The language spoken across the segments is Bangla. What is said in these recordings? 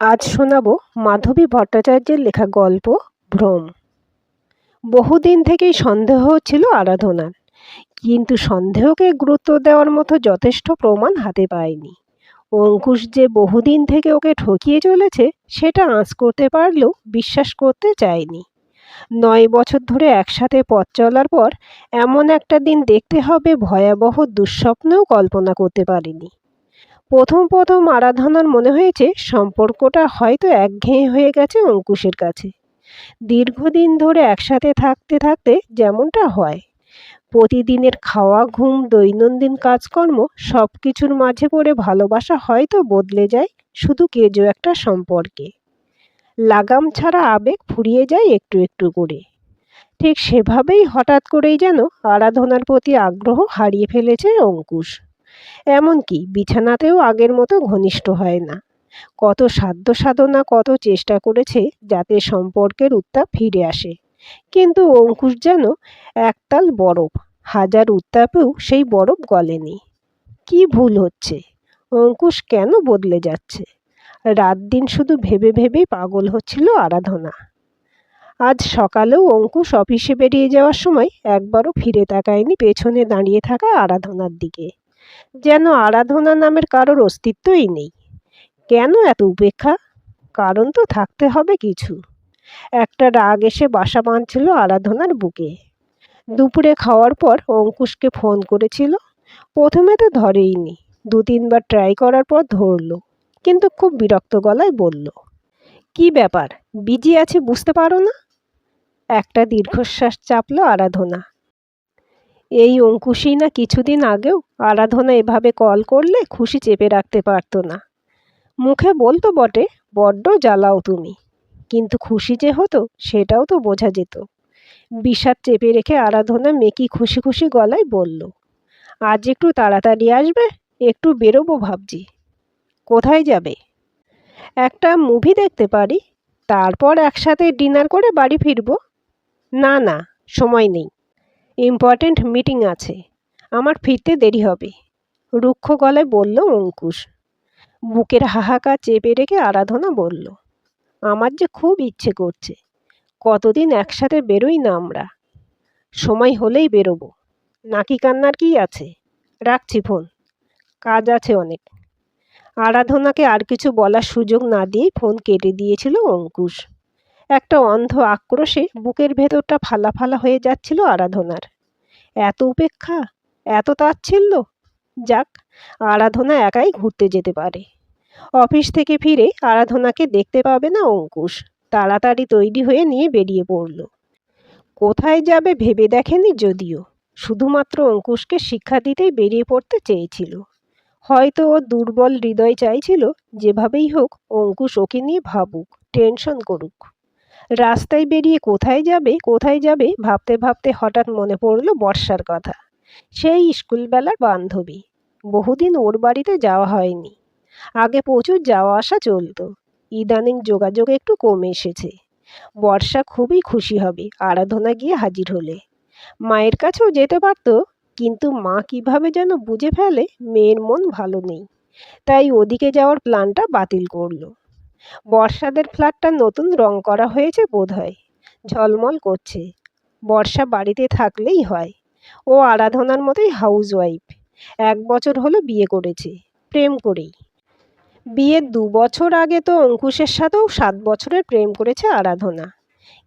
আজ শোনাব মাধবী ভট্টাচার্যের লেখা গল্প ভ্রম। বহুদিন থেকেই সন্দেহ ছিল আরাধনার, কিন্তু সন্দেহকে গুরুত্ব দেওয়ার মতো যথেষ্ট প্রমাণ হাতে পায়নি। অঙ্কুশ যে বহুদিন থেকে ওকে ঠকিয়ে চলেছে সেটা আঁচ করতে পারলেও বিশ্বাস করতে চায়নি। 9 বছর ধরে একসাথে পথ চলার পর এমন একটা দিন দেখতে হবে ভয়াবহ দুঃস্বপ্নেও কল্পনা করতে পারেনি। প্রথম প্রথম আরাধনার মনে হয়েছে সম্পর্কটা হয়তো একঘেয়ে হয়ে গেছে অঙ্কুশের কাছে। দীর্ঘদিন ধরে একসাথে থাকতে থাকতে যেমনটা হয়, প্রতিদিনের খাওয়া ঘুম দৈনন্দিন কাজকর্ম সব কিছুর মাঝে পড়ে ভালোবাসা হয়তো বদলে যায় শুধু কেজো একটা সম্পর্কে। লাগাম ছাড়া আবেগ ফুরিয়ে যায় একটু একটু করে। ঠিক সেভাবেই হঠাৎ করেই যেন আরাধনার প্রতি আগ্রহ হারিয়ে ফেলেছে অঙ্কুশ। এমনকি বিছানাতেও আগের মতো ঘনিষ্ঠ হয় না। কত সাধ্য সাধনা, কত চেষ্টা করেছে যাতে সম্পর্কের উত্তাপ ফিরে আসে, কিন্তু অঙ্কুশ যেন একতাল বরফ। হাজার উত্তাপেও সেই বরফ গলেনি। কি ভুল হচ্ছে? অঙ্কুশ কেন বদলে যাচ্ছে? রাত দিন শুধু ভেবে ভেবেই পাগল হচ্ছিল আরাধনা। আজ সকালেও অঙ্কুশ অফিসে বেরিয়ে যাওয়ার সময় একবারও ফিরে তাকায়নি পেছনে দাঁড়িয়ে থাকা আরাধনার দিকে। যেন আরাধনা নামের কারোর অস্তিত্বই নেই। কেন এত উপেক্ষা? কারণ তো থাকতে হবে কিছু। একটা রাগ এসে বাসা বাঁধছিল আরাধনার বুকে। দুপুরে খাওয়ার পর অঙ্কুশকে ফোন করেছিল। প্রথমে তো ধরেইনি, 2-3 বার ট্রাই করার পর ধরলো, কিন্তু খুব বিরক্ত গলায় বলল, কি ব্যাপার, বিজি আছি বুঝতে পারো না? একটা দীর্ঘশ্বাস চাপলো আরাধনা। এই অঙ্কুশই না কিছুদিন আগেও আরাধনা এভাবে কল করলে খুশি চেপে রাখতে পারতো না। মুখে বলতো বটে, বড্ড জ্বালাও তুমি, কিন্তু খুশি যে হতো সেটাও তো বোঝা যেত। বিষাদ চেপে রেখে আরাধনা মেকি খুশি খুশি গলায় বলল, আজ একটু তাড়াতাড়ি আসবে, একটু বেরোবো ভাবছি। কোথায় যাবে? একটা মুভি দেখতে পারি, তারপর একসাথে ডিনার করে বাড়ি ফিরবো। না না, সময় নেই, ইম্পর্ট্যান্ট মিটিং আছে, আমার ফিরতে দেরি হবে, রুক্ষ গলায় বলল অঙ্কুশ। বুকের হাহাকার চেপে রেখে আরাধনা বলল, আমার যে খুব ইচ্ছে করছে, কতদিন একসাথে বেরোই না আমরা। সময় হলেই বেরোবো, নাকি কান্নার কি আছে? রাখছি ফোন, কাজ আছে অনেক। আরাধনাকে আর কিছু বলার সুযোগ না দিয়েই ফোন কেটে দিয়েছিল অঙ্কুশ। একটা অন্ধ আক্রোশে বুকের ভেতরটা ফালা ফালা হয়ে যাচ্ছিল আরাধনার। এত উপেক্ষা, এত তাচ্ছিল্য। যাক, আরাধনা একাই ঘুরতে যেতে পারে। অফিস থেকে ফিরে আরাধনাকে দেখতে পাবে না অঙ্কুশ। তাড়াতাড়ি তৈরি হয়ে নিয়ে বেরিয়ে পড়ল। কোথায় যাবে ভেবে দেখেনি যদিও, শুধুমাত্র অঙ্কুশকে শিক্ষা দিতেই বেরিয়ে পড়তে চেয়েছিল। হয়তো ওর দুর্বল হৃদয় চাইছিল যেভাবেই হোক অঙ্কুশ ওকে নিয়ে ভাবুক, টেনশন করুক। রাস্তায় বেরিয়ে কোথায় যাবে ভাবতে ভাবতে হঠাৎ মনে পড়ল বর্ষার কথা। সেই স্কুলবেলার বান্ধবী। বহুদিন ওর বাড়িতে যাওয়া হয়নি। আগে প্রচুর যাওয়া আসা চলতো, ইদানিং যোগাযোগ একটু কমে এসেছে। বর্ষা খুবই খুশি হবে আরাধনা গিয়ে হাজির হলে। মায়ের কাছেও যেতে পারত, কিন্তু মা কিভাবে যেন বুঝে ফেলে মেয়ের মন ভালো নেই, তাই ওদিকে যাওয়ার প্ল্যানটা বাতিল করলো। বর্ষাদের ফ্ল্যাটটা নতুন রং করা হয়েছে বোধহয়, ঝলমল করছে। বর্ষা বাড়িতে থাকলেই হয়। ও আরাধনার মতোই হাউসওয়াইফ। 1 বছর হলো বিয়ে করেছে, প্রেম করেই। বিয়ের 2 বছর আগে তো অঙ্কুশের সাথেও 7 বছরের প্রেম করেছে আরাধনা,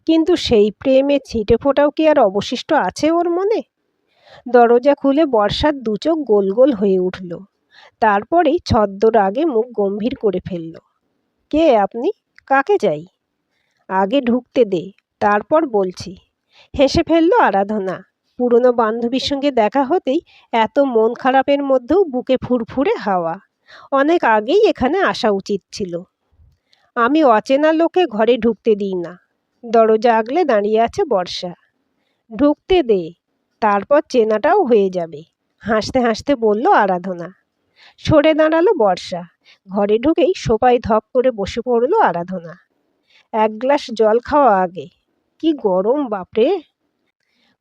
কিন্তু সেই প্রেমে ছিটে ফোটাও কি আর অবশিষ্ট আছে ওর মনে? দরজা খুলে বর্ষার 2 চোখ গোল গোল হয়ে উঠল। তারপরেই ছদ্মর আগে মুখ গম্ভীর করে ফেলল। কে আপনি? কাকে চাই? আগে ঢুকতে দে, তারপর বলছি। হেসে ফেলল আরাধনা। পুরনো বান্ধবীর সঙ্গে দেখা হতেই এত মন খারাপের মধ্যেও বুকে ফুরফুরে হাওয়া। অনেক আগেই এখানে আসা উচিত ছিল। আমি অচেনা লোকে ঘরে ঢুকতে দিই না। দরজা আগলে দাঁড়িয়ে আছে বর্ষা। ঢুকতে দে, তারপর চেনাটাও হয়ে যাবে, হাসতে হাসতে বলল আরাধনা। সরে দাঁড়ালো বর্ষা। ঘরে ঢুকেই সোফায় ধপ করে বসে পড়ল আরাধনা। 1 গ্লাস জল খাওয়া আগে। কি গরম বাপরে!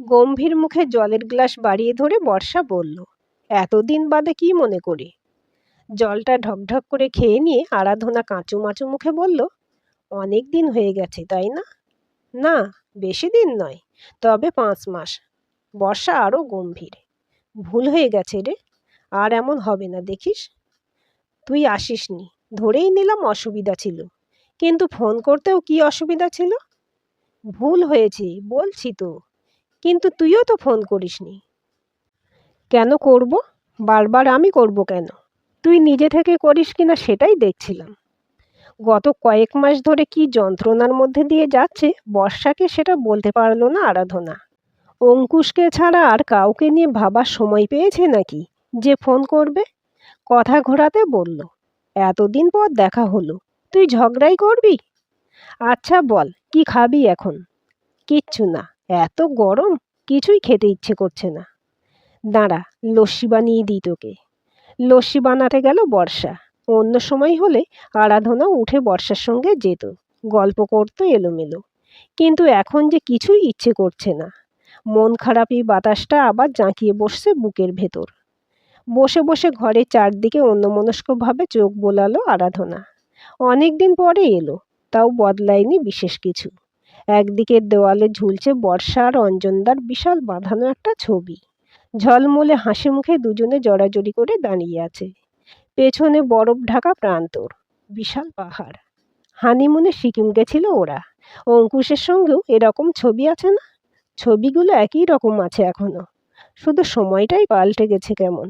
গম্ভীর মুখে জলের গ্লাস বাড়িয়ে ধরে বর্ষা বলল, এতদিন বাদে কি মনে করি? জলটা ঢকঢক করে খেয়ে নিয়ে আরাধনা কাঁচুমাচু মুখে বলল, অনেক দিন হয়ে গেছে তাই না? না, বেশি দিন নয়, তবে 5 মাস। বর্ষা আরো গম্ভীর। ভুল হয়ে গেছে রে, আর এমন হবে না দেখিস। তুই আসিসনি, ধরেই নিলাম অসুবিধা ছিল, কিন্তু ফোন করতেও কি অসুবিধা ছিল? ভুল হয়েছে বলছি তো, কিন্তু তুইও তো ফোন করিসনি। কেন করব? বারবার আমি করব কেন? তুই নিজে থেকে করিস কিনা সেটাই দেখছিলাম। গত কয়েক মাস ধরে কি যন্ত্রণার মধ্যে দিয়ে যাচ্ছে বর্ষাকে সেটা বলতে পারলো না আরাধনা। অঙ্কুশকে ছাড়া আর কাউকে নিয়ে ভাবার সময় পেয়েছে নাকি যে ফোন করবে? কথা ঘোরাতে বলল, এতদিন পর দেখা হলো, তুই ঝগড়াই করবি? আচ্ছা বল, কি খাবি এখন? কিচ্ছু না, এত গরম, কিছুই খেতে ইচ্ছে করছে না। দাঁড়া, লস্যি বানিয়ে দিই তোকে। লস্যি বানাতে গেল বর্ষা। অন্য সময় হলে আরাধনা উঠে বর্ষার সঙ্গে যেত, গল্প করতো এলোমেলো। কিন্তু এখন যে কিছুই ইচ্ছে করছে না। মন খারাপই বাতাসটা আবার জাঁকিয়ে বসছে বুকের ভেতর। বসে বসে ঘরের চারদিকে অন্যমনস্কভাবে চোখ বোলালো আরাধনা। অনেকদিন পরে এলো, তাও বদলায়নি বিশেষ কিছু। একদিকের দেওয়ালে ঝুলছে বর্ষা আর অঞ্জনদার বিশাল বাঁধানো একটা ছবি। ঝলমলে হাসি মুখে দুজনে জড়াজড়ি করে দাঁড়িয়ে আছে। পেছনে বরফ ঢাকা প্রান্তর, বিশাল পাহাড়। হানিমুনে সিকিম গেছিল ওরা। অঙ্কুশের সঙ্গেও এরকম ছবি আছে না? ছবিগুলো একই রকম আছে এখনো, শুধু সময়টাই পাল্টে গেছে কেমন।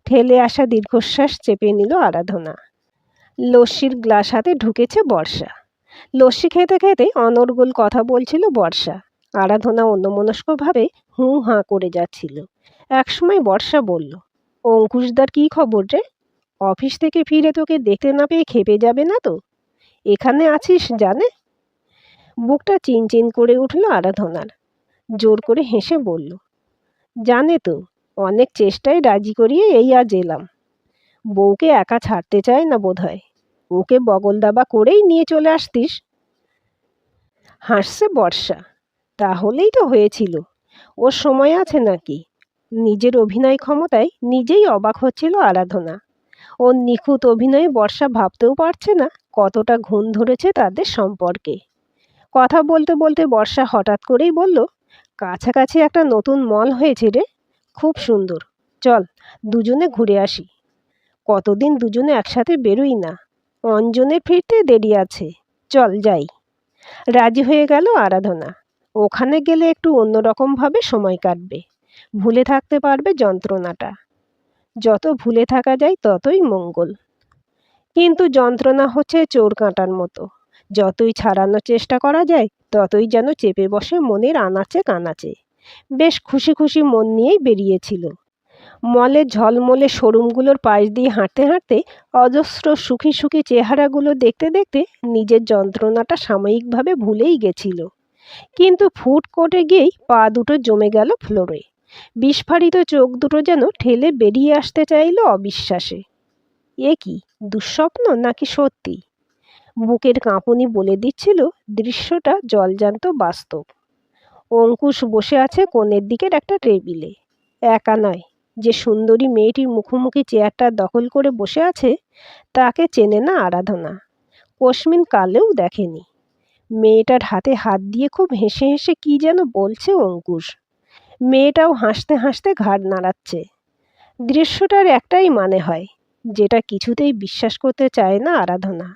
ঠেলে আসা দীর্ঘশ্বাস চেপে নিল আরাধনা। লস্যির গ্লাস হাতে ঢুকেছে বর্ষা। লস্যি খেতে খেতে অনর্গল কথা বলছিল বর্ষা। আরাধনা অন্যমনস্কভাবে হুঁ হাঁ করে যাচ্ছিল। একসময় বর্ষা বলল, অঙ্কুশদার কী খবর রে? অফিস থেকে ফিরে তোকে দেখতে না পেয়ে খেপে যাবে না তো? এখানে আছিস জানে? বুকটা চিনচিন করে উঠল আরাধনার। জোর করে হেসে বলল, জানে তো, অনেক চেষ্টায় রাজি করিয়ে এই আজ এলাম। বউকে একা ছাড়তে চায় না বোধহয়। ওকে বগল দাবা করেই নিয়ে চলে আসতিস। হাসছে বর্ষা। তাহলেই তো হয়েছিল। ওর সময় আছে নাকি? নিজের অভিনয় ক্ষমতায় নিজেই অবাক হচ্ছিল আরাধনা। ওর নিখুঁত অভিনয়ে বর্ষা ভাবতেও পারছে না কতটা ঘুণ ধরেছে তাদের সম্পর্কে। কথা বলতে বলতে বর্ষা হঠাৎ করেই বলল, কাছাকাছি একটা নতুন মল হয়েছে রে, খুব সুন্দর। চল, দুজনে ঘুরে আসি। কতদিন দুজনে একসাথে বেরোই না। অঞ্জনের ফিরতে দেরি আছে, চল যাই। রাজি হয়ে গেল আরাধনা। ওখানে গেলে একটু অন্যরকমভাবে সময় কাটবে, ভুলে থাকতে পারবে যন্ত্রণাটা। যত ভুলে থাকা যায় ততই মঙ্গল। কিন্তু যন্ত্রণা হচ্ছে চোর কাঁটার মতো, যতই ছাড়ানোর চেষ্টা করা যায় ততই যেন চেপে বসে মনের আনাচে কানাচে। বেশ খুশি খুশি মন নিয়েই বেরিয়েছিল। মলের ঝলমলে শোরুমগুলোর পাশ দিয়ে হাঁটতে হাঁটতে অজস্র সুখী সুখী চেহারাগুলো দেখতে দেখতে নিজের যন্ত্রণাটা সাময়িকভাবে ভুলেই গেছিল। কিন্তু ফুড কোর্টে গিয়েই পা দুটো জমে গেল ফ্লোরে। বিস্ফারিত চোখ দুটো যেন ঠেলে বেরিয়ে আসতে চাইল অবিশ্বাসে। এ কি দুঃস্বপ্ন নাকি সত্যি? বুকের কাঁপুনি বলে দিচ্ছিল দৃশ্যটা জলজান্ত বাস্তব। অঙ্কুশ বসে আছে কোণের দিকের একটা টেবিলে। একা নয়, যে সুন্দরী মেয়েটির মুখোমুখি চেয়ারটা দখল করে বসে আছে তাকে চেনে না আরাধনা। কস্মিন কালেও দেখেনি। মেয়েটার হাতে হাত দিয়ে খুব হেসে হেসে কি যেন বলছে অঙ্কুশ। মেয়েটাও হাসতে হাসতে ঘাড় নাড়াচ্ছে। দৃশ্যটার একটাই মানে হয়, যেটা কিছুতেই বিশ্বাস করতে চায় না আরাধনা।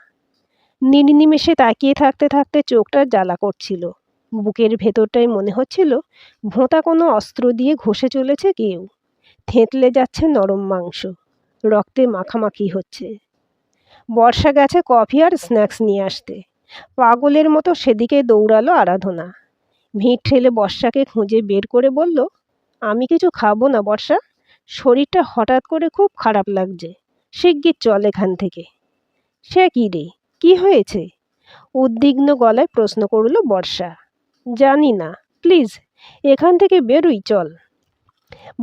নির্নিমেষে তাকিয়ে থাকতে থাকতে চোখটা জ্বালা করছিল। বুকের ভেতরটাই মনে হচ্ছিল ভোঁতা কোনো অস্ত্র দিয়ে ঘষে চলেছে কেউ। থেঁতলে যাচ্ছে নরম মাংস, রক্তে মাখামাখি হচ্ছে। বর্ষা গেছে কফি আর স্ন্যাক্স নিয়ে আসতে। পাগলের মতো সেদিকে দৌড়ালো আরাধনা। ভিড় ঠেলে বর্ষাকে খুঁজে বের করে বলল, আমি কিছু খাবো না বর্ষা, শরীরটা হঠাৎ করে খুব খারাপ লাগছে, শিগগির চল এখান থেকে। সে কি রে, কি হয়েছে? উদ্বিগ্ন গলায় প্রশ্ন করল বর্ষা। জানি না, প্লিজ এখান থেকে বেরোই চল।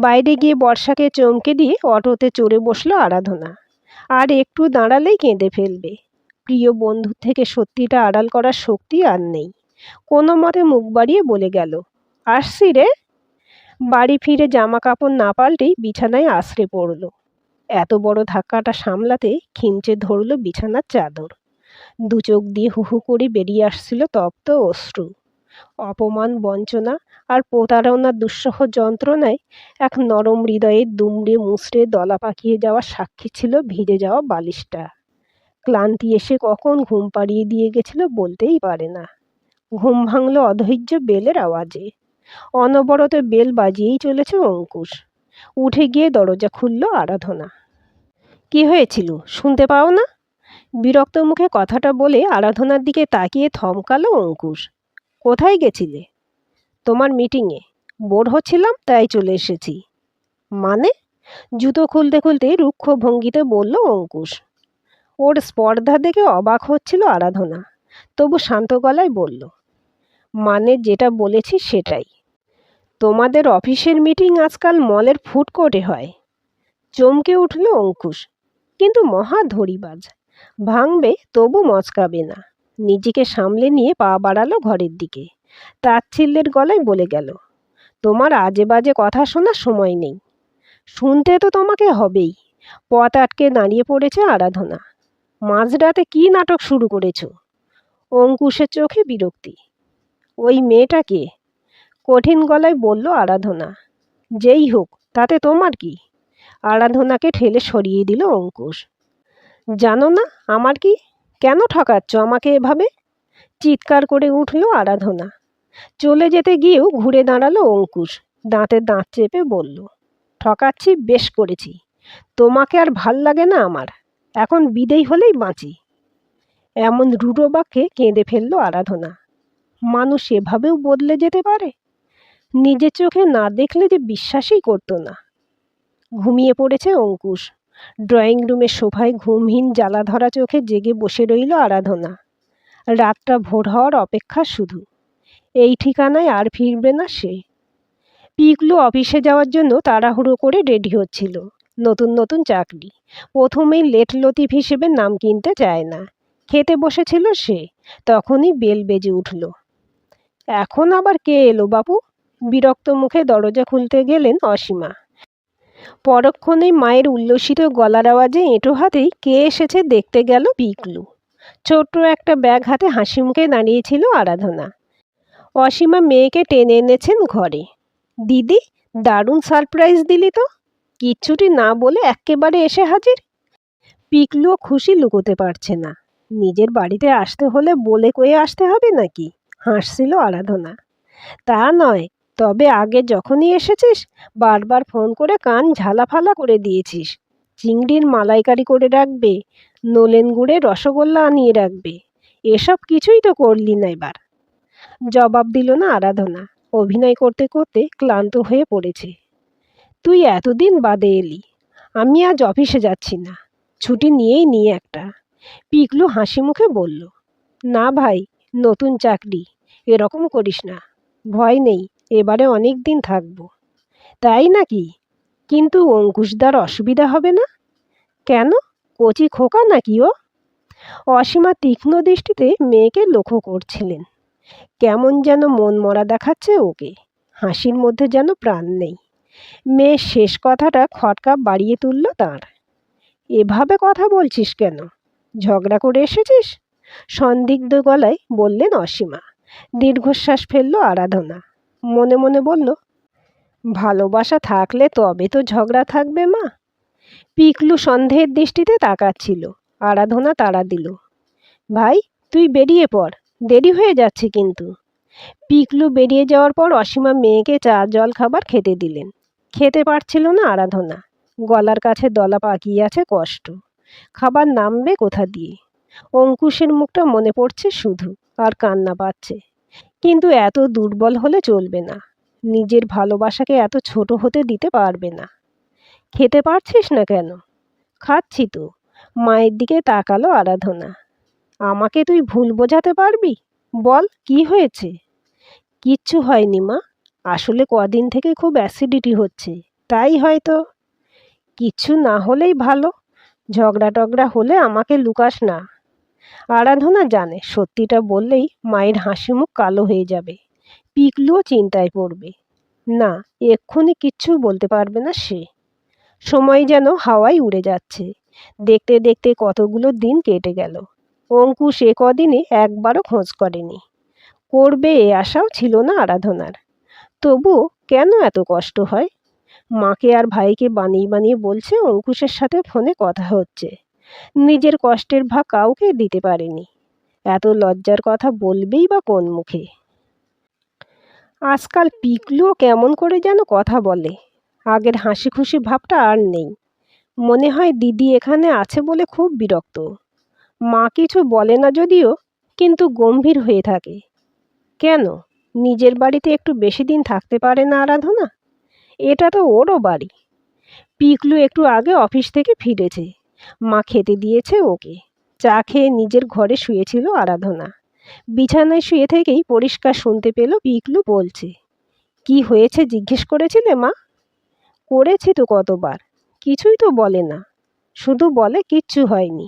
বাইরে গিয়ে বর্ষাকে চমকে দিয়ে অটোতে চড়ে বসলো আরাধনা। আর একটু দাঁড়ালেই কেঁদে ফেলবে। প্রিয় বন্ধু থেকে সত্যিটা আড়াল করার শক্তি আর নেই। কোনো মতে মুখ বাড়িয়ে বলে গেল, আসছি রে। বাড়ি ফিরে জামা কাপড় না পাল্টেই বিছানায় আছড়ে পড়ল। এত বড় ধাক্কাটা সামলাতে খিমচে ধরল বিছানার চাদর। দু চোখ দিয়ে হু হু করে বেরিয়ে আসছিল তপ্ত অশ্রু। অপমান, বঞ্চনা আর প্রতারণার দুঃসহ যন্ত্রণায় এক নরম হৃদয়ের দুমড়ে মুচড়ে দলা পাকিয়ে যাওয়ার সাক্ষী ছিল ভিজে যাওয়া বালিশটা। ক্লান্তি এসে কখন ঘুম পাড়িয়ে দিয়ে গেছিল বলতেই পারে না। ঘুম ভাঙল অধৈর্য বেলের আওয়াজে। অনবরত বেল বাজিয়েই চলেছে অঙ্কুশ। উঠে গিয়ে দরজা খুলল আরাধনা। কি হয়েছিল, শুনতে পাও না? বিরক্ত মুখে কথাটা বলে আরাধনার দিকে তাকিয়ে থমকালো অঙ্কুশ। কোথায় গেছিলে? তোমার মিটিংয়ে। বোর হচ্ছিলাম তাই চলে এসেছি। মানে? জুতো খুলতে খুলতে রুক্ষ ভঙ্গিতে বলল অঙ্কুশ। ওর স্পর্ধা দেখে অবাক হচ্ছিল আরাধনা, তবু শান্ত গলায় বলল, মানে যেটা বলেছি সেটাই। তোমাদের অফিসের মিটিং আজকাল মলের ফুড কোর্টে হয়। চমকে উঠল অঙ্কুশ, কিন্তু মহা ধড়িবাজ। ভাঙবে তবু মচকাবে না। নিজেকে সামলে নিয়ে পা বাড়ালো ঘরের দিকে। তাচ্ছিল্যের গলায় বলে গেল, তোমার আজে বাজে কথা শোনার সময় নেই। শুনতে তো তোমাকে হবেই। পথ আটকে দাঁড়িয়ে পড়েছে আরাধনা। মাঝরাতে কি নাটক শুরু করেছ? অঙ্কুশের চোখে বিরক্তি। ওই মেয়েটা কে? কঠিন গলায় বলল আরাধনা। যেই হোক, তাতে তোমার কি? আরাধনাকে ঠেলে সরিয়ে দিল অঙ্কুশ। জানো না আমার কি? কেন ঠকাচ্ছ আমাকে এভাবে? চিৎকার করে উঠল আরাধনা। চলে যেতে গিয়েও ঘুরে দাঁড়ালো অঙ্কুশ। দাঁতে দাঁত চেপে বলল, ঠকাচ্ছি, বেশ করেছি। তোমাকে আর ভাল লাগে না আমার। এখন বিদেয় হলেই বাঁচি। এমন রূঢ় বাক্যে কেঁদে ফেলল আরাধনা। মানুষ এভাবেও বদলে যেতে পারে? নিজের চোখে না দেখলে যে বিশ্বাসই করতো না। ঘুমিয়ে পড়েছে অঙ্কুশ। ড্রয়িং রুমের সোফায় ঘুমহীন জ্বালা ধরা চোখে জেগে বসে রইল আরাধনা। রাতটা ভোর হওয়ার অপেক্ষা শুধু। এই ঠিকানায় আর ফিরবে না সে। পিকলু অফিসে যাওয়ার জন্য তাড়াহুড়ো করে রেডি হচ্ছিল। নতুন নতুন চাকরি, প্রথমেই লেট লতিফ হিসেবে নাম কিনতে চায় না। খেতে বসেছিল সে, তখনই বেল বেজে উঠল। এখন আবার কে এলো বাপু? বিরক্ত মুখে দরজা খুলতে গেলেন অসীমা। পরক্ষণেই মায়ের উল্লসিত গলার আওয়াজে এঁটো হাতেই কে এসেছে দেখতে গেল পিকলু। ছোট্ট একটা ব্যাগ হাতে হাসি মুখে দাঁড়িয়েছিল আরাধনা। অসীমা মেয়েকে টেনে এনেছেন ঘরে। দিদি, দারুণ সারপ্রাইজ দিলি তো। কিচ্ছুটি না বলে এক্কেবারে এসে হাজির। পিকলুও খুশি লুকোতে পারছে না। নিজের বাড়িতে আসতে হলে বলে কয়ে আসতে হবে নাকি? হাসছিল আরাধনা। তা নয়, তবে আগে যখনই এসেছিস বারবার ফোন করে কান ঝালাফালা করে দিয়েছিস। চিংড়ির মালাইকারি করে রাখবে, নলেন গুড়ের রসগোল্লা আনিয়ে রাখবে। এসব কিছুই তো করলি না এবার। জবাব দিল না আরাধনা। অভিনয় করতে করতে ক্লান্ত হয়ে পড়েছে। তুই এতদিন বাদে এলি। আমি আজ অফিসে যাচ্ছি না। ছুটি নিয়ে একটা। পিকলু হাসি মুখে বলল, না ভাই, নতুন চাকরি, এরকম করিস না। ভয় নেই, এবারে অনেক দিন থাকবো। তাই নাকি? কিন্তু অঙ্কুশদার অসুবিধা হবে না? কেন? কচি খোকা নাকি ও? অসীমা তীক্ষ্ণ দৃষ্টিতে মেয়েকে লক্ষ্য করছিলেন। কেমন যেন মন মরা দেখাচ্ছে ওকে। হাসির মধ্যে যেন প্রাণ নেই। মেয়ের শেষ কথাটা খটকা বাড়িয়ে তুলল তাঁর। এভাবে কথা বলছিস কেন? ঝগড়া করে এসেছিস? সন্দিগ্ধ গলায় বললেন অসীমা। দীর্ঘশ্বাস ফেলল আরাধনা। মনে মনে বলল, ভালোবাসা থাকলে তবে তো ঝগড়া থাকবে মা। পিকলু সন্দেহের দৃষ্টিতে তাকাচ্ছিল। আরাধনা তাড়া দিল, ভাই তুই বেরিয়ে পড়, দেরি হয়ে যাচ্ছে কিন্তু। পিকলু বেরিয়ে যাওয়ার পর অসীমা মেয়েকে চা জল খাবার খেতে দিলেন। খেতে পারছিল না আরাধনা। গলার কাছে দলা পাকিয়ে আছে কষ্ট। খাবার নামবে কোথা দিয়ে? অঙ্কুশের মুখটা মনে পড়ছে শুধু, আর কান্না পাচ্ছে। কিন্তু এত দুর্বল হলে চলবে না। নিজের ভালোবাসাকে এত ছোট হতে দিতে পারবে না। খেতে পারছিস না কেন? খাচ্ছি তো। মায়ের দিকে তাকালো আরাধনা। আমাকে তুই ভুল বোঝাতে পারবি? বল কি হয়েছে? কিচ্ছু হয়নি মা, আসলে কদিন থেকে খুব অ্যাসিডিটি হচ্ছে, তাই হয়তো। কিচ্ছু না হলেই ভালো। ঝগড়া টগড়া হলে আমাকে লুকাস না। আরাধনা জানে সত্যিটা বললেই মায়ের হাসি মুখ কালো হয়ে যাবে। পিকলুও চিন্তায় পড়বে। না, এক্ষুনি কিচ্ছু বলতে পারবে না সে। সময় যেন হাওয়ায় উড়ে যাচ্ছে। দেখতে দেখতে কতগুলো দিন কেটে গেল। অঙ্কুশ এ কদিনে একবারও খোঁজ করেনি। করবে এ আশাও ছিল না আরাধনার। তবুও কেন এত কষ্ট হয়? মাকে আর ভাইকে বানিয়ে বানিয়ে বলছে অঙ্কুশের সাথে ফোনে কথা হচ্ছে। নিজের কষ্টের ভাগ কাউকে দিতে পারেনি। এত লজ্জার কথা বলবেই বা কোন মুখে? আজকাল পিকলুও কেমন করে যেন কথা বলে। আগের হাসি খুশি ভাবটা আর নেই। মনে হয় দিদি এখানে আছে বলে খুব বিরক্ত। মা কিছু বলে না যদিও, কিন্তু গম্ভীর হয়ে থাকে। কেন? নিজের বাড়িতে একটু বেশি দিন থাকতে পারে না আরাধনা? এটা তো ওরও বাড়ি। পিকলু একটু আগে অফিস থেকে ফিরেছে। মা খেতে দিয়েছে ওকে। চা খেয়ে নিজের ঘরে শুয়েছিল আরাধনা। বিছানায় শুয়ে থেকেই পরিষ্কার শুনতে পেল পিকলু বলছে, কি হয়েছে জিজ্ঞেস করেছিলে মা? করেছি তো কতবার। কিছুই তো বলে না, শুধু বলে কিচ্ছু হয়নি।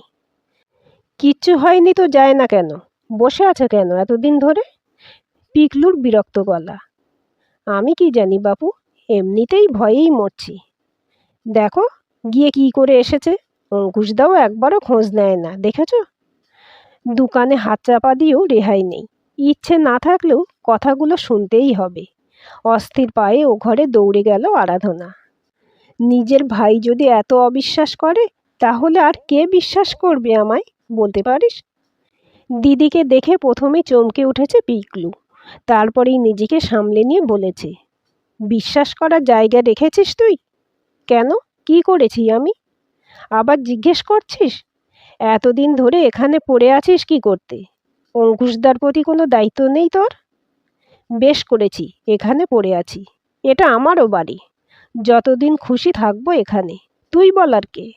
কিচ্ছু হয়নি তো যায় না কেন? বসে আছে কেন এতদিন ধরে? পিকলুর বিরক্ত গলা। আমি কি জানি বাপু, এমনিতেই ভয়েই মরছি। দেখো গিয়ে কি করে এসেছে। অঙ্কুশদাও একবারও খোঁজ নেয় না, দেখেছ? দোকানে হাত চাপা দিয়েও রেহাই নেই। ইচ্ছে না থাকলেও কথাগুলো শুনতেই হবে। অস্থির পায়ে ও ঘরে দৌড়ে গেল আরাধনা। নিজের ভাই যদি এত অবিশ্বাস করে, তাহলে আর কে বিশ্বাস করবে আমায়, বলতে পারিস? দিদিকে দেখে প্রথমে চমকে উঠেছে পিকলু। তারপরেই নিজেকে সামলে নিয়ে বলেছে, বিশ্বাস করার জায়গা রেখেছিস তুই? কেন? কি করেছি আমি? আবার জিজ্ঞেস করছিস? এতদিন ধরে এখানে পড়ে আছিস কি করতে? অঙ্কুশদার প্রতি কোনো দায়িত্ব নেই তোর? বেশ করেছি, এখানে পড়ে আছি। এটা আমারও বাড়ি। যতদিন খুশি থাকবো এখানে। তুই বলার কে?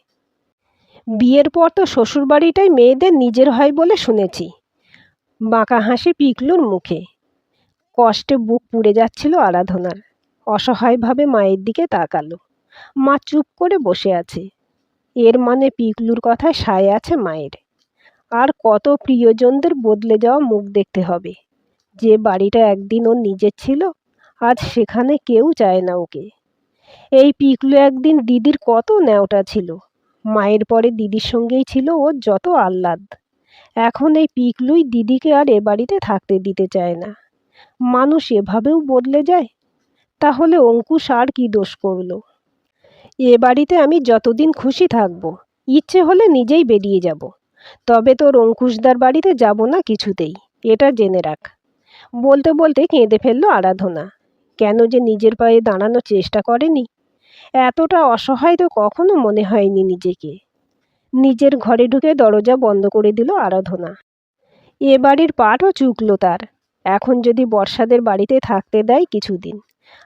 বিয়ের পর তো শ্বশুরবাড়িটাই মেয়েদের নিজের হয় বলে শুনেছি। বাঁকা হাসি পিকলুর মুখে। কষ্টে বুক পুড়ে যাচ্ছিল আরাধনার। অসহায়ভাবে মায়ের দিকে তাকালো। মা চুপ করে বসে আছে। এর মানে পিকলুর কথায় সায় আছে মায়ের। আর কত প্রিয়জনদের বদলে যাওয়া মুখ দেখতে হবে। যে বাড়িটা একদিন ওর নিজের ছিল, আজ সেখানে কেউ চায় না ওকে। এই পিকলু একদিন দিদির কত ন্যাওটা ছিল। মায়ের পরে দিদির সঙ্গেই ছিল ওর যত আহ্লাদ। এখন এই পিকলুই দিদিকে আর এ বাড়িতে থাকতে দিতে চায় না। মানুষ এভাবেও বদলে যায়? তাহলে অঙ্কুশ আর কি দোষ করলো? এ বাড়িতে আমি যতদিন খুশি থাকবো। ইচ্ছে হলে নিজেই বেরিয়ে যাব। তবে তোর অঙ্কুশদার বাড়িতে যাব না কিছুতেই, এটা জেনে রাখ। বলতে বলতে কেঁদে ফেলল আরাধনা। কেন যে নিজের পায়ে দাঁড়ানোর চেষ্টা করেনি? এতটা অসহায় তো কখনো মনে হয়নি নিজেকে। নিজের ঘরে ঢুকে দরজা বন্ধ করে দিল আরাধনা। এ বাড়ির পাটও চুকল তার। এখন যদি বর্ষাদের বাড়িতে থাকতে দেয় কিছুদিন,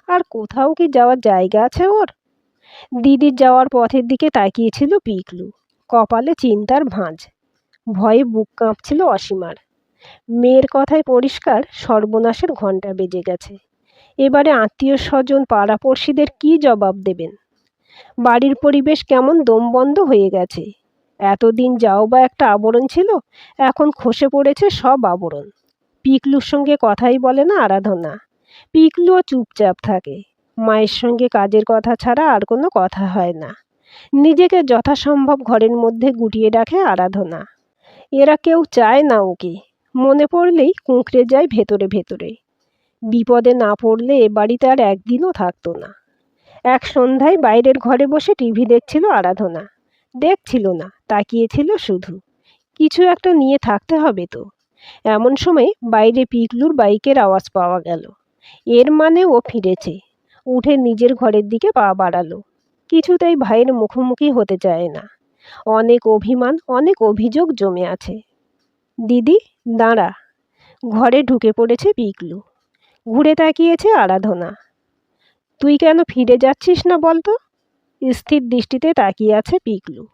আর কোথাও কি যাওয়ার জায়গা আছে ওর? দিদির যাওয়ার পথের দিকে তাকিয়েছিল পিকলু। কপালে চিন্তার ভাঁজ। ভয়ে বুক কাঁপছিল অসীমার। মেয়ের কথায় পরিষ্কার সর্বনাশের ঘণ্টা বেজে গেছে। এবারে আত্মীয় স্বজন পাড়াপড়শিদের কি জবাব দেবেন? বাড়ির পরিবেশ কেমন দমবন্ধ হয়ে গেছে। এতদিন যাও বা একটা আবরণ ছিল, এখন খসে পড়েছে সব আবরণ। পিকলুর সঙ্গে কথাই বলে না আরাধনা। পিকলুও চুপচাপ থাকে। মায়ের সঙ্গে কাজের কথা ছাড়া আর কোনো কথা হয় না। নিজেকে যথাসম্ভব ঘরের মধ্যে গুটিয়ে রাখে আরাধনা। এরা কেউ চায় না ওকে। মনে পড়লেই কুঁকড়ে যায় ভেতরে ভেতরে। বিপদে না পড়লে এ বাড়িতে আর একদিনও থাকতো না। এক সন্ধ্যায় বাইরের ঘরে বসে টিভি দেখছিল আরাধনা। দেখছিল না, তাকিয়েছিল শুধু। কিছু একটা নিয়ে থাকতে হবে তো। এমন সময় বাইরে পিকলুর বাইকের আওয়াজ পাওয়া গেল। এর মানে ও ফিরেছে। উঠে নিজের ঘরের দিকে পা বাড়ালো। কিছুতেই ভাইয়ের মুখোমুখি হতে চায় না। অনেক অভিমান, অনেক অভিযোগ জমে আছে। দিদি, দাঁড়া। ঘরে ঢুকে পড়েছে পিকলু। ঘুরে তাকিয়েছে আরাধনা। তুই কেন ফিরে যাচ্ছিস না বলতো? স্থির দৃষ্টিতে তাকিয়ে আছে পিকলু।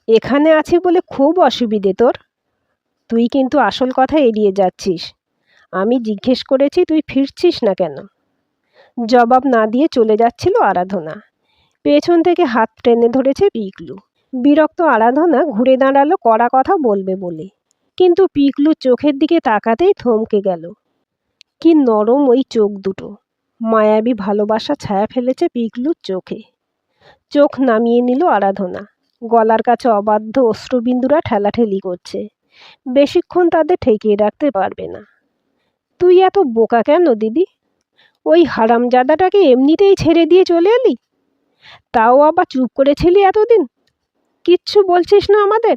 এখানে আছি বলে খুব অসুবিধে তোর? তুই কিন্তু আসল কথা এড়িয়ে যাচ্ছিস। আমি জিজ্ঞেস করেছি তুই ফিরছিস না কেন? জবাব না দিয়ে চলে যাচ্ছিল আরাধনা। পেছন থেকে হাত টেনে ধরেছে পিকলু। বিরক্ত আরাধনা ঘুরে দাঁড়ালো কড়া কথা বলবে বলে, কিন্তু পিকলু চোখের দিকে তাকাতেই থমকে গেল। কি নরম ওই চোখ দুটো। মায়াবী ভালোবাসা ছায়া ফেলেছে পিকলুর চোখে। চোখ নামিয়ে নিল আরাধনা। গলার কাছে অবাধ্য অশ্রুবিন্দুরা ঠেলাঠেলি করছে। বেশিক্ষণ তাদের ঠেকিয়ে রাখতে পারবে না। তুই এত বোকা কেন দিদি? ওই হারামজাদাটাকে এমনিতেই ছেড়ে দিয়ে চলে এলি? তাও আবার চুপ করেছিলি এতদিন? কিচ্ছু বলছিস না আমাদের?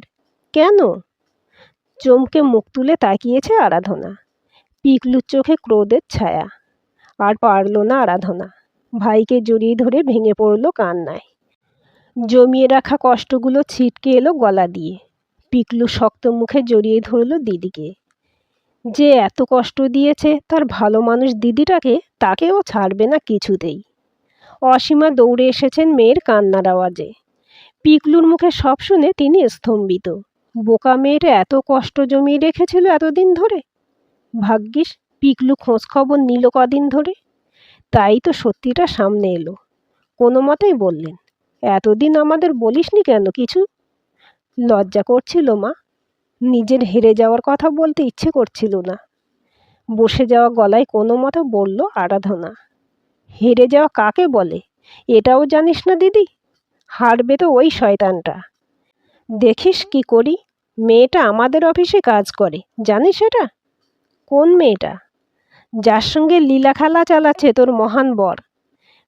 কেন? চমকে মুখ তুলে তাকিয়েছে আরাধনা। পিকলুর চোখে ক্রোধের ছায়া। আর পারল না আরাধনা। ভাইকে জড়িয়ে ধরে ভেঙে পড়ল কান্নায়। জমিয়ে রাখা কষ্টগুলো ছিটকে এলো গলা দিয়ে। পিকলু শক্ত মুখে জড়িয়ে ধরল দিদিকে। যে এত কষ্ট দিয়েছে তার ভালো মানুষ দিদিটাকে, তাকেও ছাড়বে না কিছুতেই। অসীমা দৌড়ে এসেছেন মেয়ের কান্নার আওয়াজে। পিকলুর মুখে সব শুনে তিনি স্তম্ভিত। বোকা মেয়েটা এত কষ্ট জমিয়ে রেখেছিল এতদিন ধরে। ভাগ্যিস পিকলু খোঁজ খবর নিল কদিন ধরে। তাই তো সত্যিটা সামনে এলো। কোনো মতেই বললেন, এতদিন আমাদের বলিসনি কেন কিছু? লজ্জা করছিল মা। নিজের হেরে যাওয়ার কথা বলতে ইচ্ছে করছিল না। বসে যাওয়া গলায় কোনো মতে বলল আরাধনা। হেরে যাওয়া কাকে বলে এটাও জানিস না দিদি? হারবে তো ওই শয়তানটা। দেখিস কি করি। মেয়েটা আমাদের অফিসে কাজ করে, জানিস এটা? কোন মেয়েটা? যার সঙ্গে লীলা খেলা চালাচ্ছে তোর মহান বর।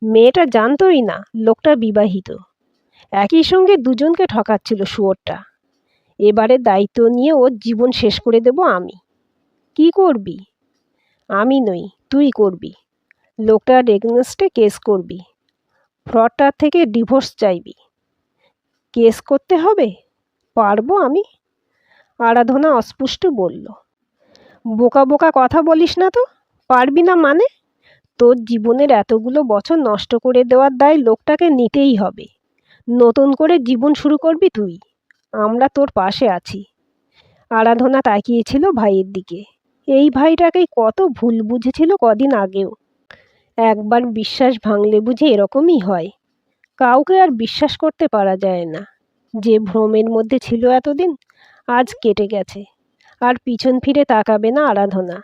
মেয়েটা জানতোই না লোকটা বিবাহিত। একই সঙ্গে দুজনকে ঠকাচ্ছিল শুয়োরটা। এবারে দায়িত্ব নিয়ে ওর জীবন শেষ করে দেব আমি। কি করবি? আমি নই, তুই করবি। লোকটার এগেনস্টে কেস করবি। ফ্রডটার থেকে ডিভোর্স চাইবি। কেস করতে হবে? পারবো আমি? আরাধনা অস্পষ্ট বলল। বোকা বোকা কথা বলিস না তো। পারবি না মানে? তোর জীবনের এতগুলো বছর নষ্ট করে দেওয়ার দায় লোকটাকে নিতেই হবে। নতুন করে জীবন শুরু করবি তুই। আমরা তোর পাশে আছি। আরাধনা তাকিয়েছিল ভাইয়ের দিকে। এই ভাইটাকেই কত ভুল বুঝেছিল কদিন আগেও। একবার বিশ্বাস ভাঙলে বুঝি এরকমই হয়। কাউকে আর বিশ্বাস করতে পারা যায় না। যে ভ্রমের মধ্যে ছিল এতদিন, আজ কেটে গেছে। আর পিছন ফিরে তাকাবে না আরাধনা।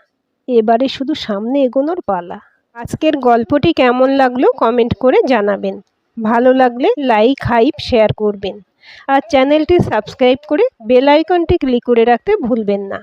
এবারে শুধু সামনে এগোনোর পালা। আজকের গল্পটি কেমন লাগলো কমেন্ট করে জানাবেন। ভালো লাগলে লাইক, হাইপ, শেয়ার করবেন। আর চ্যানেলটি সাবস্ক্রাইব করে বেল আইকনটি ক্লিক করে রাখতে ভুলবেন না।